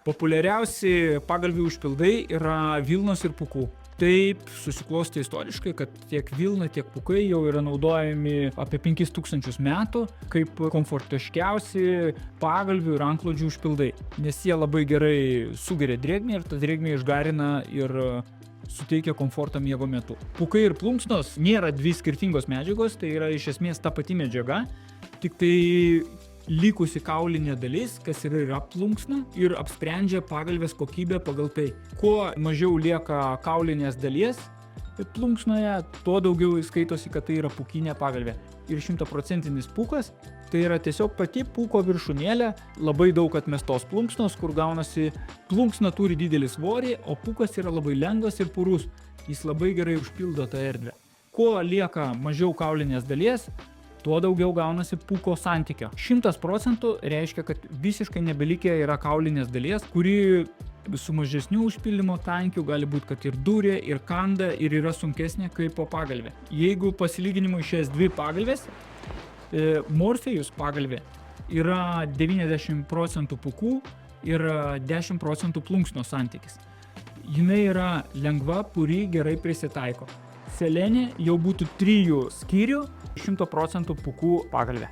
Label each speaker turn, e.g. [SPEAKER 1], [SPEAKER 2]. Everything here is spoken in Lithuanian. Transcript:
[SPEAKER 1] Populiariausi pagalvių užpildai yra vilnos ir pūkų. Taip susiklostė istoriškai, kad tiek vilna, tiek pūkai jau yra naudojami apie 5000 metų kaip komfortiškiausi pagalvių ir antklodžių užpildai, nes jie labai gerai sugeria drėgmę ir ta drėgmė išgarina ir suteikia komfortą miego metu. Pūkai ir plunksnos nėra dvi skirtingos medžiagos, tai yra iš esmės ta pati medžiaga, tik tai likusi kaulinė dalis, kas yra plunksna ir apsprendžia pagalvės kokybę pagal tai. Kuo mažiau lieka kaulinės dalies plunksnoje, tuo daugiau skaitosi, kad tai yra pūkinė pagalvė. Ir 100% pūkas tai yra tiesiog pati pūko viršūnėlė, labai daug atmestos plunksnos, kur gaunasi plunksna turi didelį svorį, o pūkas yra labai lengvas ir purus. Jis labai gerai užpildo tą erdvę. Kuo lieka mažiau kaulinės dalies, tuo daugiau gaunasi pūko santykio. 100% reiškia, kad visiškai nebelikę yra kaulinės dalies, kuri su mažesniu užpildymo tankiu gali būti, kad ir durė, ir kanda, ir yra sunkesnė kaip po pagalvė. Jeigu pasilyginimui šias dvi pagalvės, Morpheus pagalvė yra 90% pūkų ir 10% plunksno santykis. Jinai yra lengva, puri, gerai prisitaiko. Selenė jau būtų 3 skyrių, 100% pūkų pagalvė.